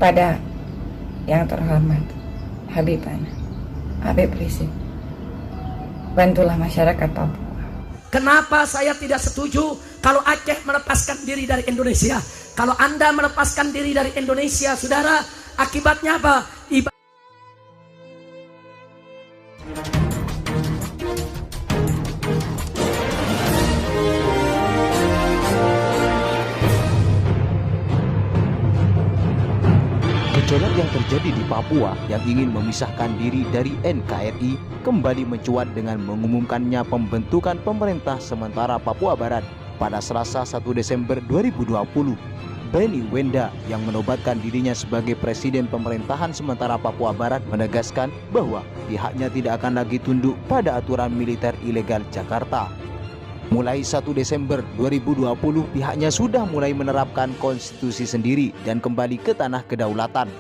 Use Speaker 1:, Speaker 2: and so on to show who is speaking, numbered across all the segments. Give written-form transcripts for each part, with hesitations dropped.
Speaker 1: Kepada yang terhormat Habib Rizik, bantulah masyarakat Papua.
Speaker 2: Kenapa saya tidak setuju kalau Aceh melepaskan diri dari Indonesia? Kalau Anda melepaskan diri dari Indonesia, saudara, akibatnya apa?
Speaker 3: Gejolak yang terjadi di Papua yang ingin memisahkan diri dari NKRI kembali mencuat dengan mengumumkannya pembentukan pemerintah sementara Papua Barat pada Selasa 1 Desember 2020. Benny Wenda yang menobatkan dirinya sebagai Presiden Pemerintahan Sementara Papua Barat menegaskan bahwa pihaknya tidak akan lagi tunduk pada aturan militer ilegal Jakarta. Mulai 1 Desember 2020, pihaknya sudah mulai menerapkan konstitusi sendiri dan kembali ke tanah kedaulatan.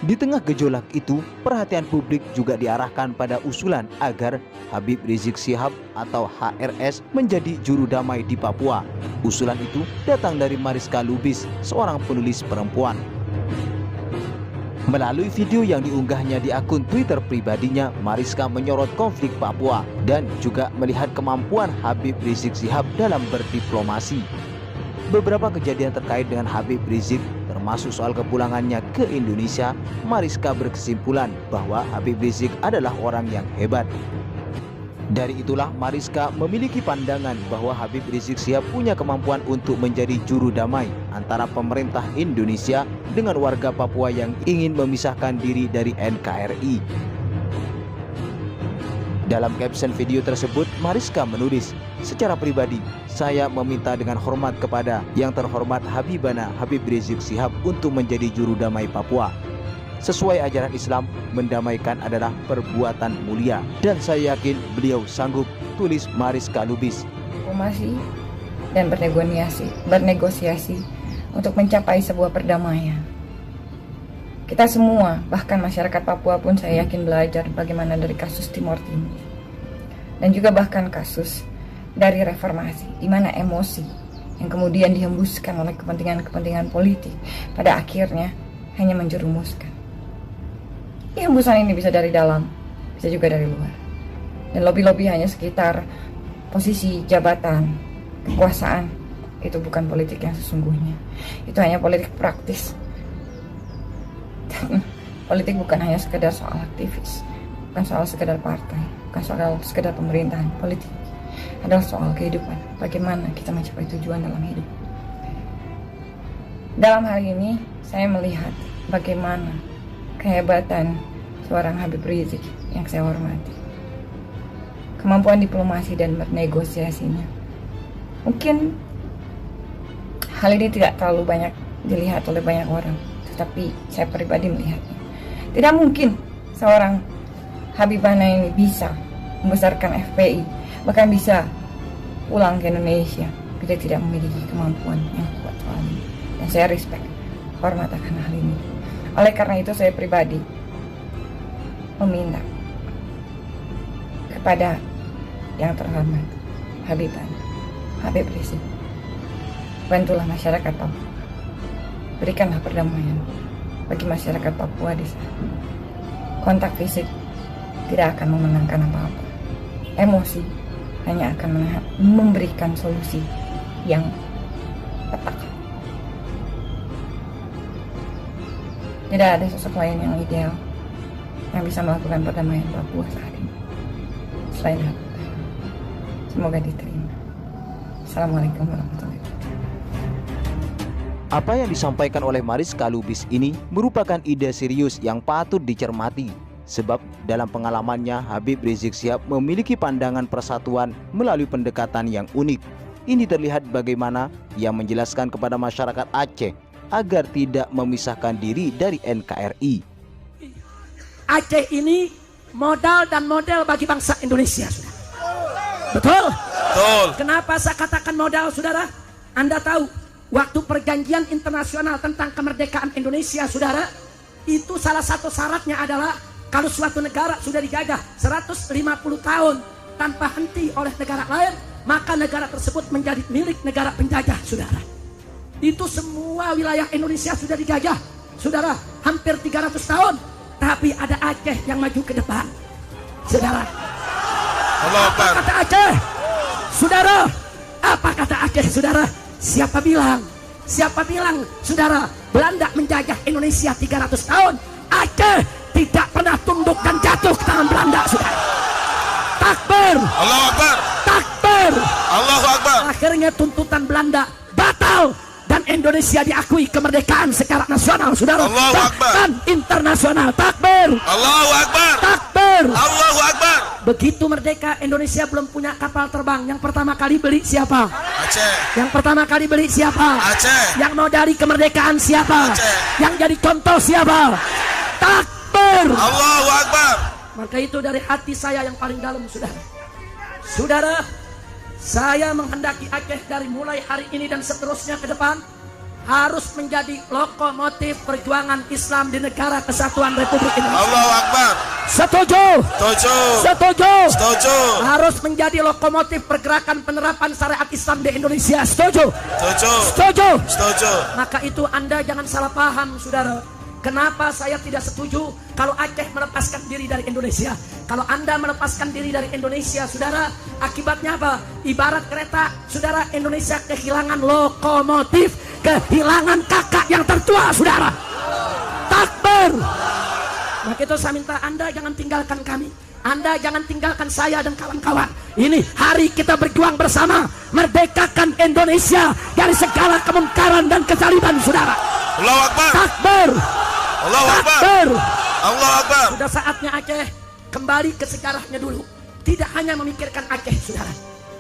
Speaker 3: Di tengah gejolak itu, perhatian publik juga diarahkan pada usulan agar Habib Rizik Syihab atau HRS menjadi juru damai di Papua. Usulan itu datang dari Mariska Lubis, seorang penulis perempuan. Melalui video yang diunggahnya di akun Twitter pribadinya, Mariska menyorot konflik Papua dan juga melihat kemampuan Habib Rizik Syihab dalam berdiplomasi. Beberapa kejadian terkait dengan Habib Rizik, termasuk soal kepulangannya ke Indonesia, Mariska berkesimpulan bahwa Habib Rizik adalah orang yang hebat. Dari itulah Mariska memiliki pandangan bahwa Habib Rizik Syihab punya kemampuan untuk menjadi juru damai antara pemerintah Indonesia dengan warga Papua yang ingin memisahkan diri dari NKRI. Dalam caption video tersebut, Mariska menulis, "Secara pribadi, saya meminta dengan hormat kepada yang terhormat Habibana Habib Rizik Syihab untuk menjadi juru damai Papua. Sesuai ajaran Islam, mendamaikan adalah perbuatan mulia dan saya yakin beliau sanggup," tulis Mariska Lubis.
Speaker 1: Diplomasi dan bernegosiasi untuk mencapai sebuah perdamaian. Kita semua, bahkan masyarakat Papua pun saya yakin belajar bagaimana dari kasus Timor Timur dan juga bahkan kasus dari reformasi, di mana emosi yang kemudian dihembuskan oleh kepentingan-kepentingan politik pada akhirnya hanya menjerumuskan. Hembusan ini bisa dari dalam, bisa juga dari luar. Dan lobby-lobby hanya sekitar posisi, jabatan, kekuasaan. Itu bukan politik yang sesungguhnya. Itu hanya politik praktis. Dan politik bukan hanya sekedar soal aktivis, bukan soal sekedar partai, bukan soal sekedar pemerintahan. Politik adalah soal kehidupan. Bagaimana kita mencapai tujuan dalam hidup. Dalam hal ini, saya melihat bagaimana kehebatan seorang Habib Rizik yang saya hormati, kemampuan diplomasi dan bernegosiasinya. Mungkin hal ini tidak terlalu banyak dilihat oleh banyak orang, tetapi saya pribadi melihatnya. Tidak mungkin seorang Habibana ini bisa membesarkan FPI, bahkan bisa pulang ke Indonesia bila tidak memiliki kemampuan yang kuat soal ini. Dan saya respect, hormat akan hal ini. Oleh karena itu saya pribadi meminta kepada yang terhormat Habib Rizik, bantulah masyarakat Papua, berikanlah perdamaian bagi masyarakat Papua di sana. Kontak fisik tidak akan memenangkan apa-apa. Emosi hanya akan memberikan solusi yang tepat. Tidak ada sosok lain yang ideal yang bisa melakukan perdamaian Papua saat ini selain Habib. Semoga diterima. Assalamualaikum warahmatullahi wabarakatuh.
Speaker 3: Apa yang disampaikan oleh Mariska Lubis ini merupakan ide serius yang patut dicermati. Sebab dalam pengalamannya, Habib Rizik Syihab memiliki pandangan persatuan melalui pendekatan yang unik. Ini terlihat bagaimana ia menjelaskan kepada masyarakat Aceh agar tidak memisahkan diri dari NKRI.
Speaker 2: Aceh ini modal dan model bagi bangsa Indonesia, saudara. Betul?
Speaker 4: Betul.
Speaker 2: Kenapa saya katakan modal, saudara? Anda tahu, waktu perjanjian internasional tentang kemerdekaan Indonesia, saudara, itu salah satu syaratnya adalah kalau suatu negara sudah dijajah 150 tahun tanpa henti oleh negara lain, maka negara tersebut menjadi milik negara penjajah, saudara. Itu semua wilayah Indonesia sudah dijajah saudara, hampir 300 tahun. Tapi ada Aceh yang maju ke depan, saudara.
Speaker 4: Allah Akbar.
Speaker 2: Apa kata Aceh, saudara? Apa kata Aceh, saudara? Siapa bilang, saudara, Belanda menjajah Indonesia 300 tahun. Aceh tidak pernah tunduk dan jatuh ke tangan Belanda, saudara. Takbir,
Speaker 4: Allah Akbar.
Speaker 2: takbir.
Speaker 4: Allahu Akbar.
Speaker 2: Akhirnya tuntutan Belanda batal dan Indonesia diakui kemerdekaan secara nasional, saudara.
Speaker 4: Allahu Akbar.
Speaker 2: Bahkan internasional. Takbir,
Speaker 4: Allahu Akbar.
Speaker 2: takbir.
Speaker 4: Allahu Akbar.
Speaker 2: Begitu merdeka, Indonesia belum punya kapal terbang. Yang pertama kali beli siapa?
Speaker 4: Aceh.
Speaker 2: Yang pertama kali beli siapa?
Speaker 4: Aceh.
Speaker 2: Yang mau dari kemerdekaan siapa?
Speaker 4: Aceh.
Speaker 2: Yang jadi contoh siapa? Takbir.
Speaker 4: Allahu Akbar.
Speaker 2: Maka itu dari hati saya yang paling dalam, saudara. Saudara, saya menghendaki Aceh dari mulai hari ini dan seterusnya ke depan harus menjadi lokomotif perjuangan Islam di negara kesatuan Republik Indonesia.
Speaker 4: Allahu Akbar.
Speaker 2: Setuju?
Speaker 4: Setuju.
Speaker 2: Setuju?
Speaker 4: Setuju.
Speaker 2: Harus menjadi lokomotif pergerakan penerapan syariat Islam di Indonesia. Setuju?
Speaker 4: Setuju.
Speaker 2: Setuju?
Speaker 4: Setuju.
Speaker 2: Maka itu Anda jangan salah paham, saudara. Kenapa saya tidak setuju kalau Aceh melepaskan diri dari Indonesia? Kalau Anda melepaskan diri dari Indonesia, saudara, akibatnya apa? Ibarat kereta, saudara, Indonesia kehilangan lokomotif, kehilangan kakak yang tertua, saudara. Takbir. Maka itu saya minta Anda jangan tinggalkan kami. Anda jangan tinggalkan saya dan kawan-kawan. Ini hari kita berjuang bersama, merdekakan Indonesia dari segala kemungkaran dan kezaliman, saudara.
Speaker 4: Allahu Akbar.
Speaker 2: Takbir.
Speaker 4: Allahu Akbar.
Speaker 2: Takbir.
Speaker 4: Allahu Akbar.
Speaker 2: Sudah saatnya Aceh kembali ke sejarahnya dulu. Tidak hanya memikirkan Aceh, saudara.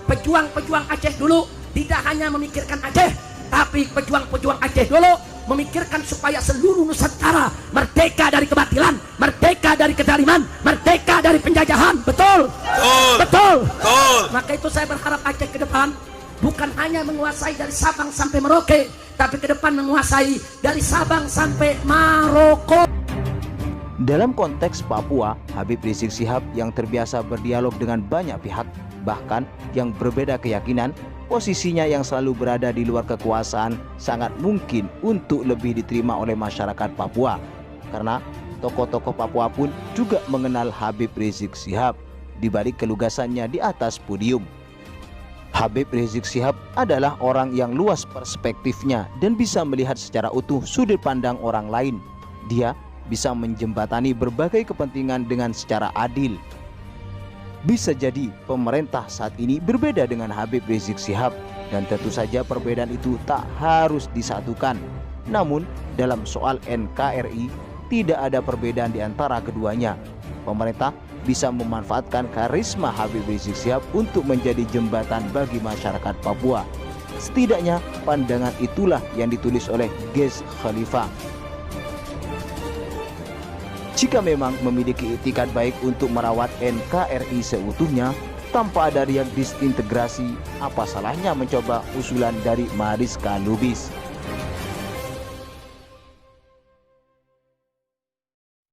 Speaker 2: Pejuang-pejuang Aceh dulu tidak hanya memikirkan Aceh, tapi pejuang-pejuang Aceh dulu memikirkan supaya seluruh Nusantara merdeka dari kebatilan, merdeka dari kezaliman, merdeka dari penjajahan. Betul?
Speaker 4: Betul.
Speaker 2: Betul.
Speaker 4: Betul.
Speaker 2: Maka itu saya berharap Aceh ke depan bukan hanya menguasai dari Sabang sampai Merauke, tapi ke depan menguasai dari Sabang sampai Maroko.
Speaker 3: Dalam konteks Papua, Habib Rizik Syihab yang terbiasa berdialog dengan banyak pihak, bahkan yang berbeda keyakinan, posisinya yang selalu berada di luar kekuasaan sangat mungkin untuk lebih diterima oleh masyarakat Papua. Karena tokoh-tokoh Papua pun juga mengenal Habib Rizik Syihab di balik kelugasannya di atas podium. Habib Rizik Syihab adalah orang yang luas perspektifnya dan bisa melihat secara utuh sudut pandang orang lain. Dia bisa menjembatani berbagai kepentingan dengan secara adil. Bisa jadi pemerintah saat ini berbeda dengan Habib Rizik Syihab, dan tentu saja perbedaan itu tak harus disatukan. Namun dalam soal NKRI tidak ada perbedaan di antara keduanya. Pemerintah bisa memanfaatkan karisma Habib Rizik Syihab untuk menjadi jembatan bagi masyarakat Papua. Setidaknya pandangan itulah yang ditulis oleh Ges Khalifah. Jika memang memiliki itikat baik untuk merawat NKRI seutuhnya tanpa ada riak disintegrasi, apa salahnya mencoba usulan dari Mariska Lubis?